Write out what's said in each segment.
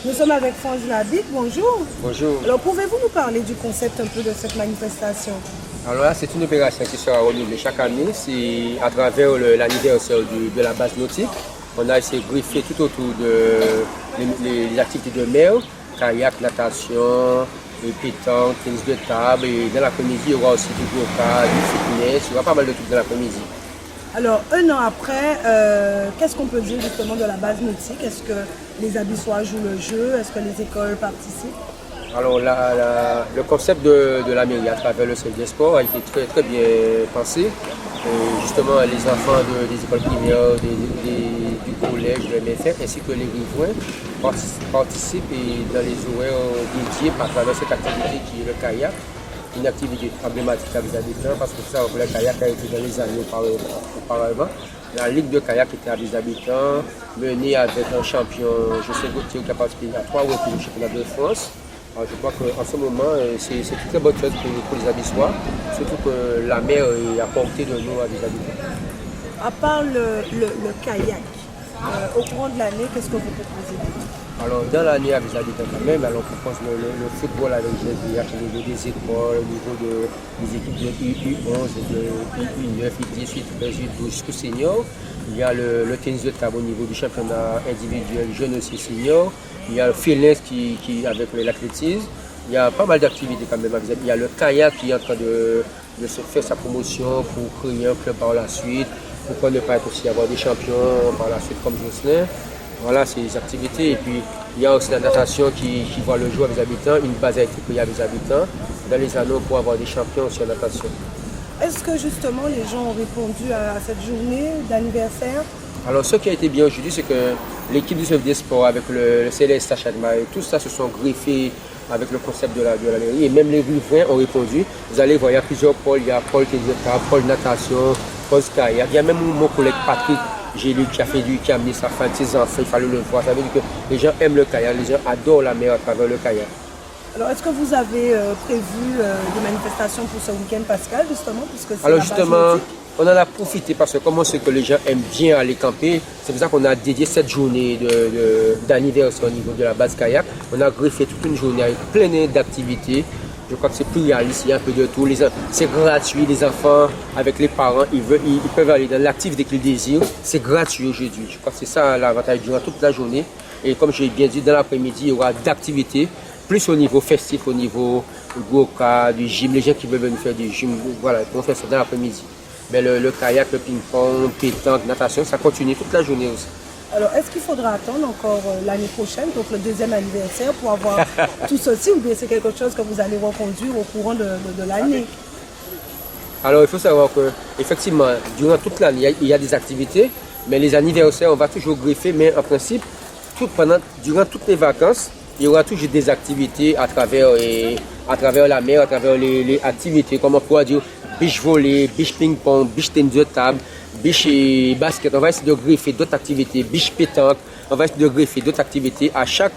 Nous sommes avec Franz Labitte, bonjour. Bonjour. Alors pouvez-vous nous parler du concept un peu de cette manifestation? Alors là, c'est une opération qui sera renouvelée chaque année. C'est à travers l'anniversaire de la base nautique. On a essayé de greffer tout autour les activités de mer, kayak, natation, pétanque, tennis de table. Et dans l'après-midi, il y aura aussi du yoga, du fitness. Il y aura pas mal de trucs dans l'après-midi. Alors, un an après, qu'est-ce qu'on peut dire justement de la base nautique? Est-ce que les Abyssois jouent le jeu? Est-ce que les écoles participent? Alors, le concept de la mairie à travers le Centre des sports a été très bien pensé. Et justement, les enfants des écoles primaires, du collège, de MFR, ainsi que les riverains participent et dans les horaires dédiés à travers cette activité qui est le kayak. Une activité problématique à les habitants parce que ça, le kayak a été dans les années auparavant. La ligue de kayak était à des habitants, menée avec un champion, José Gauthier, qui a participé à 3 reprises au championnat de France. Alors, je crois qu'en ce moment, c'est une très bonne chose pour les Abyssois, surtout que la mer est à portée de nous à des habitants. À part le kayak, au courant de l'année, qu'est-ce que vous proposez? Alors, dans l'année à des habitants quand même, alors on propose le football avec GSDH au niveau des écoles, au niveau des équipes de U11, de U9, U18, U18, 12 jusqu'au senior. Il y a le tennis de table au niveau du championnat individuel jeune aussi senior. Il y a le fitness qui avec l'athlétisme. Il y a pas mal d'activités quand même. Il y a le kayak qui est en train de se faire sa promotion pour créer un club par la suite. Pourquoi ne pas aussi avoir des champions par la suite comme Jocelyn. Voilà, ces activités. Et puis, il y a aussi la natation qui voit le jour avec les habitants. Une base a été créée avec les habitants dans les anneaux pour avoir des champions aussi en natation. Est-ce que justement les gens ont répondu à cette journée d'anniversaire? Alors, ce qui a été bien aujourd'hui, c'est que l'équipe du Centre des sports avec le CLSH et tout ça se sont greffés avec le concept de la mairie. Et même les riverains ont répondu. Vous allez voir, il y a plusieurs pôles. Il y a Paul Tézeta, Paul Natation, Paul Kayak. Il y a même mon collègue Patrick. J'ai lu qui a amené sa femme, ses enfants, il fallait le voir. Ça veut dire que les gens aiment le kayak, les gens adorent la mer à travers le kayak. Alors, est-ce que vous avez prévu des manifestations pour ce week-end, Pascal, justement, puisque c'est Alors la base justement, nautique? on en a profité parce que comme on sait que les gens aiment bien aller camper, c'est pour ça qu'on a dédié cette journée d'anniversaire au niveau de la base kayak. On a greffé toute une journée avec plein d'activités. Je crois que c'est plus réaliste, il y a un peu de tout. C'est gratuit, les enfants avec les parents, ils peuvent aller dans l'activité qu'ils désirent. C'est gratuit aujourd'hui. Je crois que c'est ça l'avantage durant toute la journée. Et comme j'ai bien dit, dans l'après-midi, il y aura d'activités, plus au niveau festif, au niveau du go-kart, du gym. Les gens qui veulent venir faire du gym, voilà, ils vont faire ça dans l'après-midi. Mais le kayak, le ping-pong, pétanque, natation, ça continue toute la journée aussi. Alors, est-ce qu'il faudra attendre encore l'année prochaine, donc le deuxième anniversaire, pour avoir tout ceci, ou bien c'est quelque chose que vous allez reconduire au courant de l'année? Alors, il faut savoir qu'effectivement, durant toute l'année, il y a des activités, mais les anniversaires, on va toujours greffer, mais en principe, durant toutes les vacances, il y aura toujours des activités à travers la mer, à travers les activités, comme on pourrait dire, beach volley, beach ping-pong, beach tennis de table, beach et basket. On va essayer de greffer d'autres activités, beach pétanque, on va essayer de greffer d'autres activités à chaque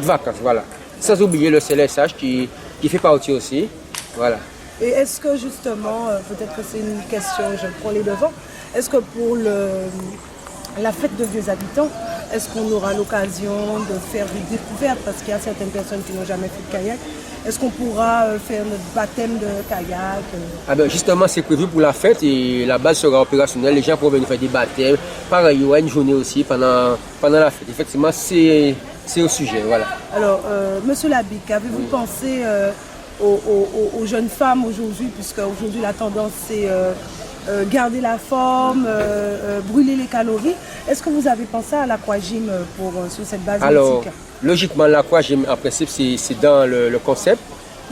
vacances, voilà. Sans oublier le CLSH qui fait partie aussi, voilà. Et est-ce que justement, peut-être que c'est une question, je prends les devants, est-ce que pour la fête de vieux habitants, est-ce qu'on aura l'occasion de faire des découvertes, parce qu'il y a certaines personnes qui n'ont jamais fait de kayak? Est-ce qu'on pourra faire notre baptême de kayak? Ah ben justement, c'est prévu pour la fête et la base sera opérationnelle. Les gens pourront venir faire des baptêmes. Pareil, il y aura une journée aussi pendant la fête. Effectivement, c'est au sujet, voilà. Alors, Monsieur Labitte, avez-vous pensé aux jeunes femmes aujourd'hui, puisque aujourd'hui la tendance c'est garder la forme, brûler les calories. Est-ce que vous avez pensé à l'aquagym sur cette base Alors, nautique? logiquement, l'aquagym, en principe, c'est dans le concept.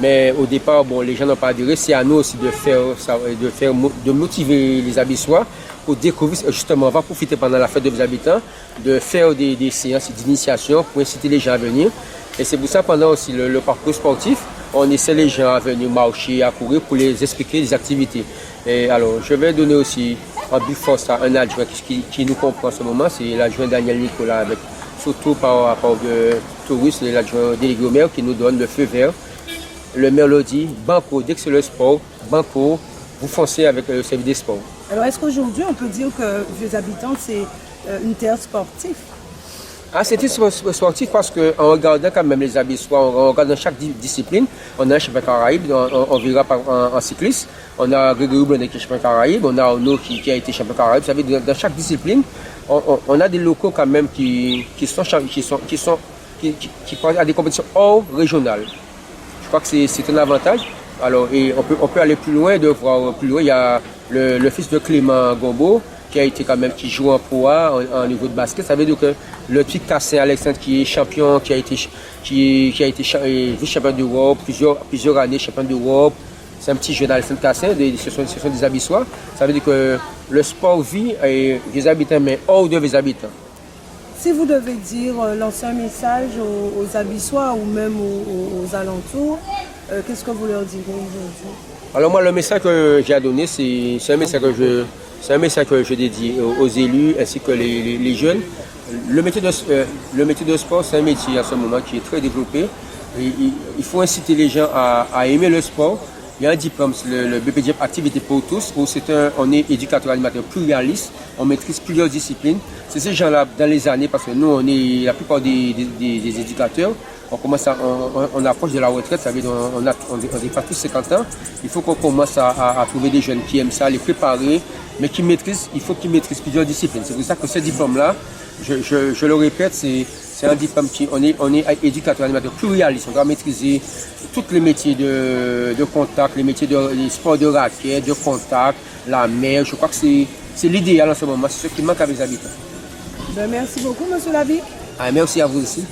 Mais au départ, bon, les gens n'ont pas adhéré. C'est à nous aussi de motiver les Abyssois pour découvrir. Justement, on va profiter pendant la fête des habitants de faire des séances d'initiation pour inciter les gens à venir. Et c'est pour ça, pendant aussi le parcours sportif, on essaie les gens à venir marcher, à courir pour les expliquer les activités. Et alors, je vais donner aussi en but force à un adjoint qui nous comprend en ce moment, c'est l'adjoint Daniel Nicolas, avec surtout par rapport de touristes, l'adjoint délégué au maire qui nous donne le feu vert. Le maire le dit, banco, dès que c'est le sport, banco, vous foncez avec le service des sports. Alors, est-ce qu'aujourd'hui, on peut dire que Vieux Habitants, c'est une terre sportive? Ah, c'est sportif parce qu'en regardant quand même les abattoirs, on regarde dans chaque discipline, on a un champion Caraïbe, on verra en cycliste, on a Grégory Blondet qui est champion Caraïbe, on a Ono qui a été champion Caraïbe. Ça veut dire dans chaque discipline, on a des locaux quand même qui partent à des compétitions hors régionales. Je crois que c'est un avantage. Alors, et on peut aller plus loin, de voir plus loin. Il y a le fils de Clément Gombo, qui joue en Pro A en niveau de basket. Ça veut dire que le petit Cassin Alexandre qui est champion, qui a été vice-champion d'Europe, plusieurs années champion d'Europe. C'est un petit jeune Alexandre Cassin, ce sont des Abyssois. Ça veut dire que le sport vit et des habitants, mais hors de des habitants. Si vous devez lancer un message aux Abyssois ou même aux alentours, qu'est-ce que vous leur direz aujourd'hui? Alors moi, le message que j'ai à donner, c'est un message que je dédie aux élus ainsi que les jeunes. Le métier de sport, c'est un métier à ce moment qui est très développé. Il faut inciter les gens à aimer le sport. Il y a un diplôme, le BPDF Activité pour tous, où on est éducateur animateur pluraliste, on maîtrise plusieurs disciplines. C'est ces gens-là, dans les années, parce que nous, on est la plupart des éducateurs, on approche de la retraite, ça veut dire on dépasse tous 50 ans. Il faut qu'on commence à trouver des jeunes qui aiment ça, les préparer, mais il faut qu'ils maîtrisent plusieurs disciplines. C'est pour ça que ce diplôme-là, je le répète, c'est un diplôme on est éducateur animateur pluraliste. On doit maîtriser tous les métiers de contact, les sports de raquette, de contact, la mer. Je crois que c'est l'idéal en ce moment, c'est ce qui manque à mes habitants. Merci beaucoup, M. Labic. Merci à vous aussi.